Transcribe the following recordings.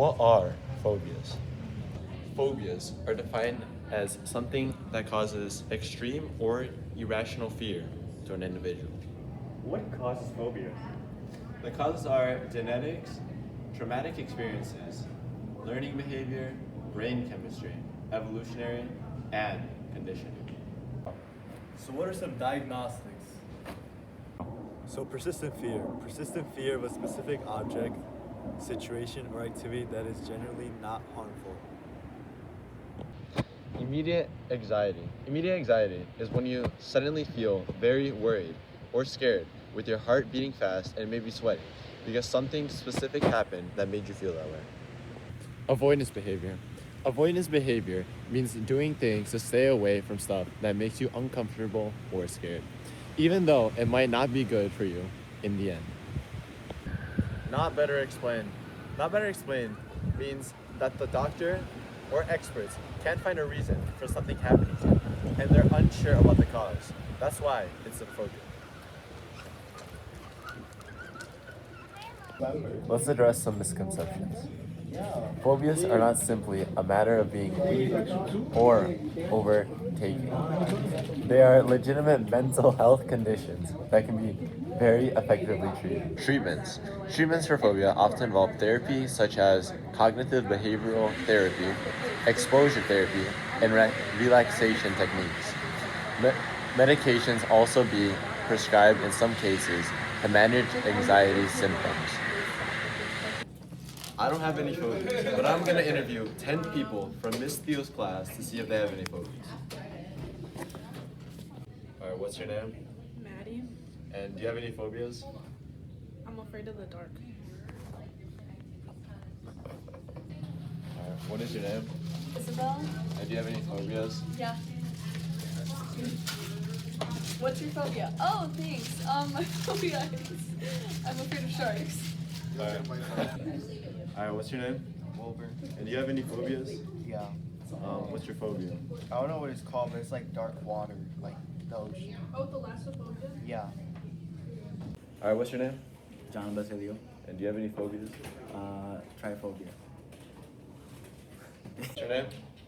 What are phobias? Phobias are defined as something that causes extreme or irrational fear to an individual. What causes phobias? The causes are genetics, traumatic experiences, learning behavior, brain chemistry, evolutionary, and conditioning. So what are some diagnostics? So persistent fear. Persistent fear of a specific object, situation, or activity that is generally not harmful. Immediate anxiety. Immediate anxiety is when you suddenly feel very worried or scared with your heart beating fast and maybe sweating because something specific happened that made you feel that way. Avoidance behavior. Avoidance behavior means doing things to stay away from stuff that makes you uncomfortable or scared, even though it might not be good for you in the end. Not better explained. Not better explained means that the doctor or experts can't find a reason for something happening to you, and they're unsure about the cause. That's why it's a phobia. Let's address some misconceptions. Phobias are not simply a matter of being weak or overtaking. They are legitimate mental health conditions that can be very effectively treated. Treatments for phobia often involve therapy such as cognitive behavioral therapy, exposure therapy, and relaxation techniques. Medications also be prescribed in some cases to manage anxiety symptoms. I don't have any phobias, but I'm gonna interview 10 people from Miss Theo's class to see if they have any phobias. Alright, what's your name? Maddie. And do you have any phobias? I'm afraid of the dark. Alright, what is your name? Isabel? And do you have any phobias? Yeah. What's your phobia? Oh, thanks. My phobia is I'm afraid of sharks. Alright, what's your name? Wilbur. And do you have any phobias? Yeah. What's your phobia? I don't know what it's called, but it's like dark water, like the ocean. Oh, thalassophobia? Yeah. Alright, what's your name? John Basilio, And do you have any phobias? triphobia. What's your name?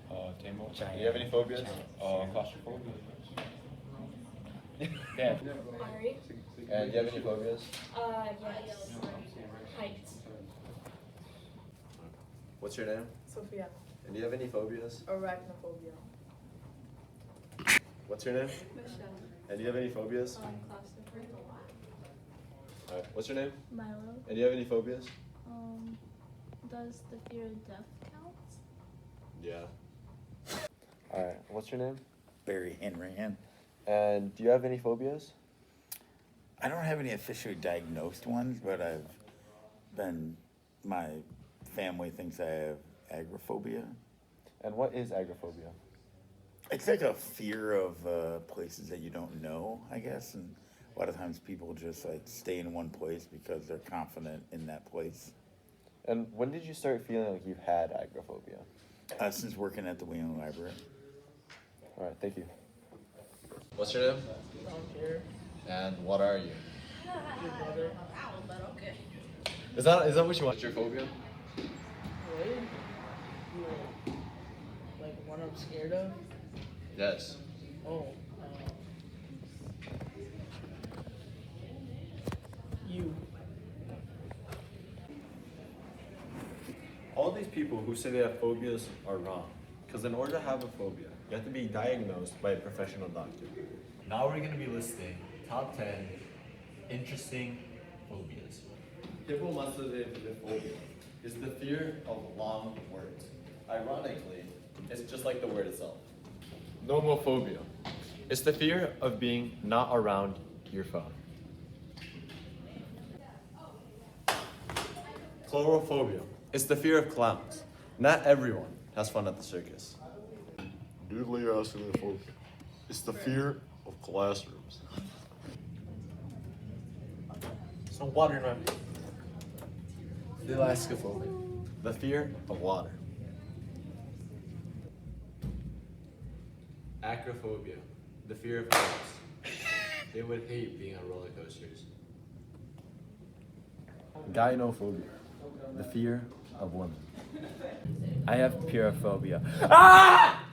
Tamo. Do you have any phobias? Claustrophobia. Yeah. Ari? And do you have any phobias? Yes. Heights. What's your name? Sophia. And do you have any phobias? Arachnophobia. What's your name? Michelle. And do you have any phobias? Claustrophobia. Alright, what's your name? Milo. And do you have any phobias? Does the fear of death count? Yeah. Alright, what's your name? Barry Henry. And do you have any phobias? I don't have any officially diagnosed ones, but my family thinks I have agoraphobia. And what is agoraphobia? It's like a fear of places that you don't know, I guess. And a lot of times people just like stay in one place because they're confident in that place. And when did you start feeling like you've had agoraphobia? Since working at the Wheeling Library. Alright, thank you. What's your name? And what are you? Your brother. But okay. Is that what you want? What's your phobia? Wait. Like what I'm scared of? Yes. Oh. You. All these people who say they have phobias are wrong. Because in order to have a phobia, you have to be diagnosed by a professional doctor. Now we're going to be listing top 10 interesting phobias. Hippomassophobia is the fear of long words. Ironically, it's just like the word itself. Nomophobia is the fear of being not around your phone. Chlorophobia is the fear of clowns. Not everyone has fun at the circus. Bibliophobia is the fear of classrooms. So water in my mouth. Thalassophobia, the fear of water. Acrophobia, the fear of heights. They would hate being on roller coasters. Gynophobia, the fear of women. I have pyrophobia. Ah!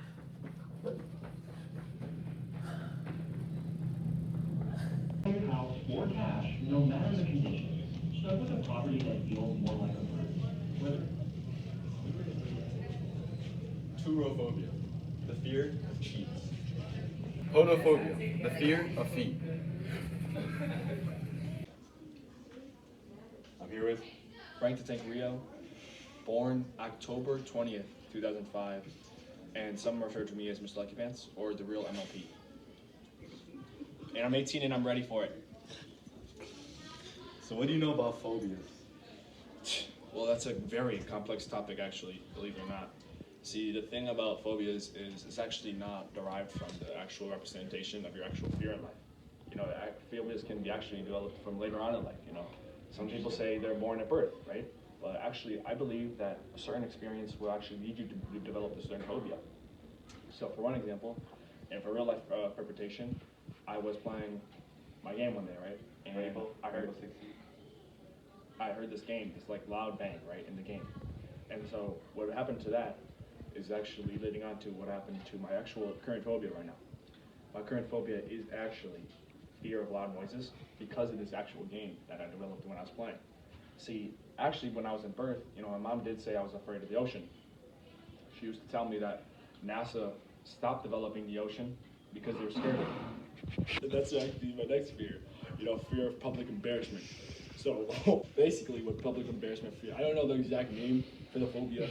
Your house or cash, no matter the condition. Start with a property that feels more like a bird. Whether Turophobia, the fear of cheats. Podophobia, the fear of feet. I'm here with Frank the Tank Rio, born October 20th, 2005, and some refer to me as Mr. Lucky Pants or the real MLP. And I'm 18 and I'm ready for it. So what do you know about phobias? Well, that's a very complex topic, actually, believe it or not. See, the thing about phobias is it's actually not derived from the actual representation of your actual fear in life. You know, phobias can be actually developed from later on in life, you know. Some people say they're born at birth, right? But actually, I believe that a certain experience will actually lead you to develop a certain phobia. So for one example, and for real life interpretation, I was playing my game one day, right? And I heard this game, this like loud bang, right, in the game. And so what happened to that is actually leading on to what happened to my actual current phobia right now. My current phobia is actually fear of loud noises because of this actual game that I developed when I was playing. See, actually when I was in birth, you know, my mom did say I was afraid of the ocean. She used to tell me that NASA stopped developing the ocean because they were scared of it. And that's actually my next fear, you know, fear of public embarrassment. So basically what public embarrassment fear, I don't know the exact name for the phobia,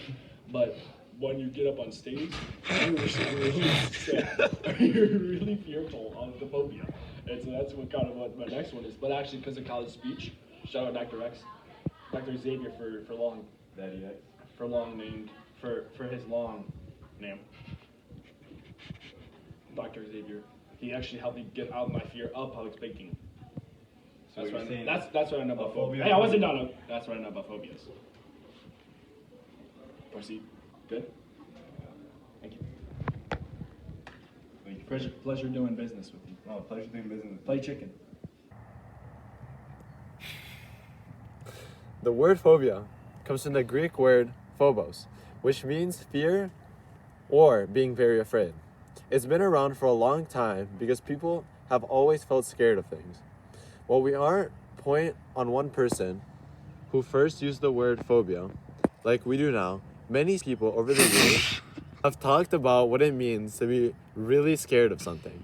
but when you get up on stage, you're really sad. You're really fearful of the phobia. And so that's what kind of what my next one is. But actually because of college speech, shout out Dr. X, Dr. Xavier for long, Daddy X. for long named, for his long name. Dr. Xavier. He actually helped me get out my fear of public speaking. So That's you're what, saying that's what I know about phobia- phobias. Hey, I wasn't done. That's what I know about phobias. Proceed. Good? Thank you. Thank you. Pleasure doing business with you. No, pleasure doing business. Play chicken. The word phobia comes from the Greek word phobos, which means fear or being very afraid. It's been around for a long time because people have always felt scared of things. While we aren't point on one person who first used the word phobia, like we do now, many people over the years have talked about what it means to be really scared of something.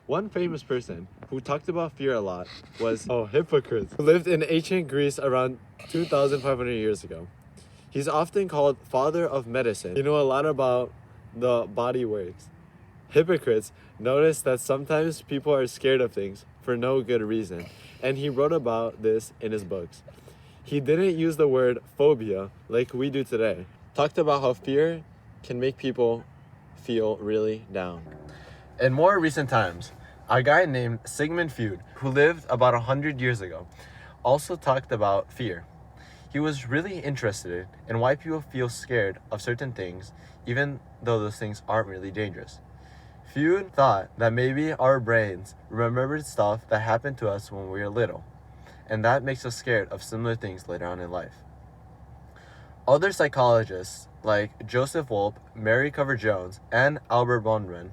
One famous person who talked about fear a lot was Hippocrates, who lived in ancient Greece around 2,500 years ago. He's often called father of medicine. You know a lot about the body works. Hippocrates noticed that sometimes people are scared of things for no good reason, and he wrote about this in his books. He didn't use the word phobia like we do today. Talked about how fear can make people feel really down. In more recent times, a guy named Sigmund Freud, who lived about 100 years ago, also talked about fear. He was really interested in why people feel scared of certain things, even though those things aren't really dangerous. Freud thought that maybe our brains remembered stuff that happened to us when we were little, and that makes us scared of similar things later on in life. Other psychologists like Joseph Wolpe, Mary Cover Jones, and Albert Bonman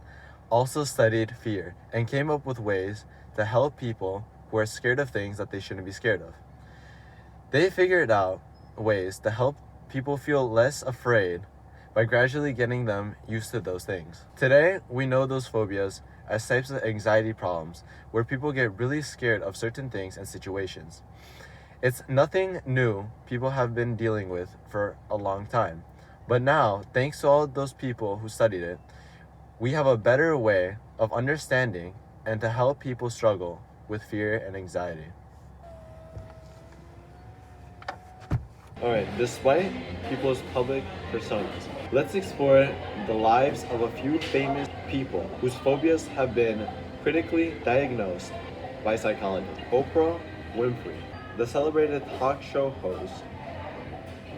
also studied fear and came up with ways to help people who are scared of things that they shouldn't be scared of. They figured out ways to help people feel less afraid by gradually getting them used to those things. Today, we know those phobias as types of anxiety problems where people get really scared of certain things and situations. It's nothing new people have been dealing with for a long time. But now, thanks to all those people who studied it, we have a better way of understanding and to help people struggle with fear and anxiety. Alright, despite people's public personas, let's explore the lives of a few famous people whose phobias have been critically diagnosed by psychologists. Oprah Winfrey, the celebrated talk show host,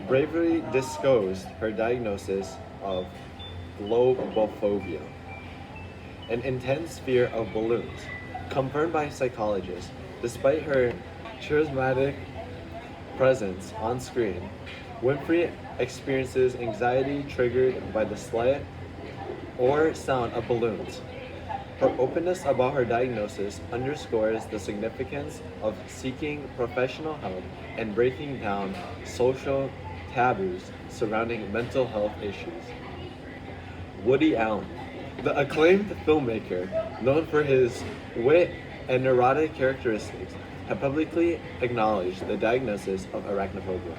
bravely disclosed her diagnosis of globophobia, an intense fear of balloons, confirmed by psychologists. Despite her charismatic presence on screen, Winfrey experiences anxiety triggered by the sight or sound of balloons. Her openness about her diagnosis underscores the significance of seeking professional help and breaking down social taboos surrounding mental health issues. Woody Allen, the acclaimed filmmaker, known for his wit and neurotic characteristics, had publicly acknowledged the diagnosis of arachnophobia,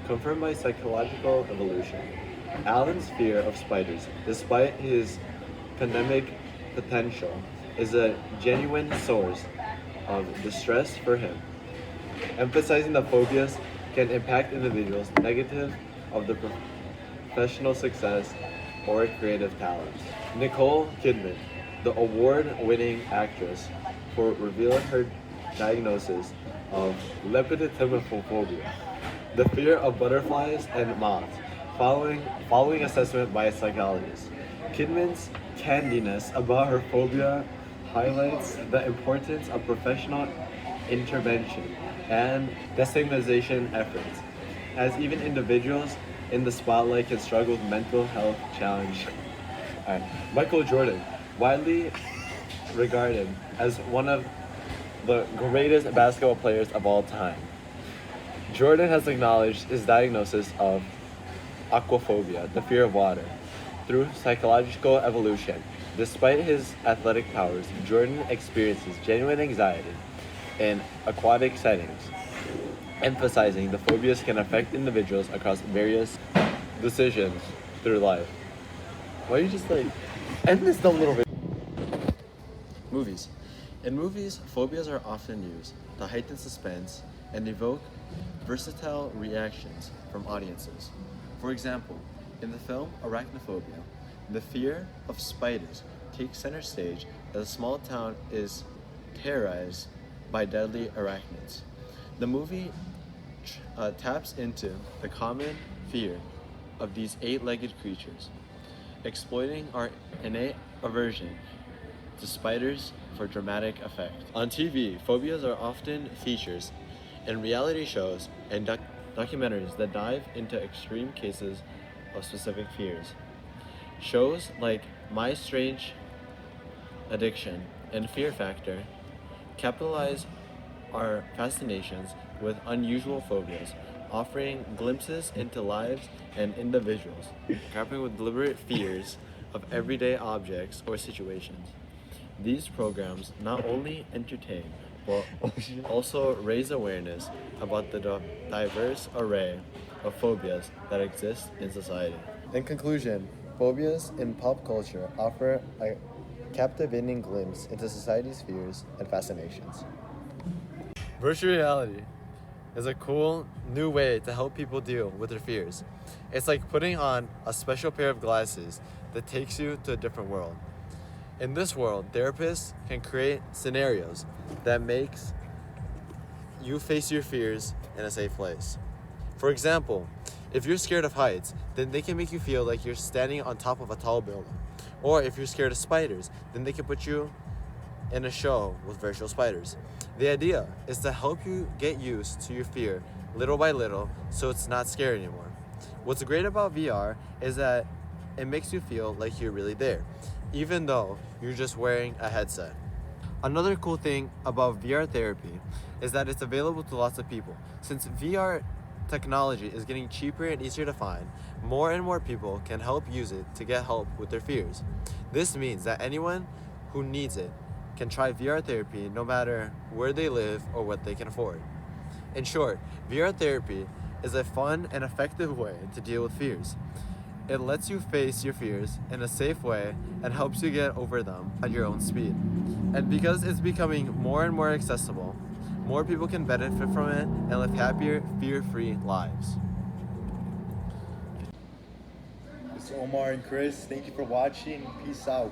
confirmed by psychological evolution. Allen's fear of spiders, despite his pandemic potential, is a genuine source of distress for him, emphasizing that phobias can impact individuals negative of the professional success or creative talents. Nicole Kidman, the award-winning actress, for revealing her diagnosis of lepidottymophobia, the fear of butterflies and moths, following assessment by a psychologist. Kidman's candidness about her phobia highlights the importance of professional intervention and destigmatization efforts, as even individuals in the spotlight can struggle with mental health challenge. Alright. Michael Jordan, widely regarded as one of the greatest basketball players of all time. Jordan has acknowledged his diagnosis of aquaphobia, the fear of water, through psychological evolution. Despite his athletic powers, Jordan experiences genuine anxiety in aquatic settings, emphasizing the phobias can affect individuals across various decisions through life. Why don't you just end this dumb little video? Movies. In movies, phobias are often used to heighten suspense and evoke versatile reactions from audiences. For example, in the film Arachnophobia, the fear of spiders takes center stage as a small town is terrorized by deadly arachnids. The movie taps into the common fear of these eight-legged creatures, exploiting our innate aversion to spiders for dramatic effect. On TV, phobias are often features in reality shows and documentaries that dive into extreme cases of specific fears. Shows like My Strange Addiction and Fear Factor capitalize our fascinations with unusual phobias, offering glimpses into lives and individuals, grappling with deliberate fears of everyday objects or situations. These programs not only entertain, but also raise awareness about the diverse array of phobias that exist in society. In conclusion, phobias in pop culture offer a captivating glimpse into society's fears and fascinations. Virtual reality is a cool new way to help people deal with their fears. It's like putting on a special pair of glasses that takes you to a different world. In this world, therapists can create scenarios that makes you face your fears in a safe place. For example, if you're scared of heights, then they can make you feel like you're standing on top of a tall building. Or if you're scared of spiders, then they can put you in a show with virtual spiders. The idea is to help you get used to your fear little by little so it's not scary anymore. What's great about VR is that it makes you feel like you're really there, even though you're just wearing a headset. Another cool thing about VR therapy is that it's available to lots of people. Since VR technology is getting cheaper and easier to find, more and more people can help use it to get help with their fears. This means that anyone who needs it can try VR therapy no matter where they live or what they can afford. In short, VR therapy is a fun and effective way to deal with fears. It lets you face your fears in a safe way and helps you get over them at your own speed. And because it's becoming more and more accessible, more people can benefit from it and live happier, fear-free lives. It's Omar and Chris. Thank you for watching. Peace out.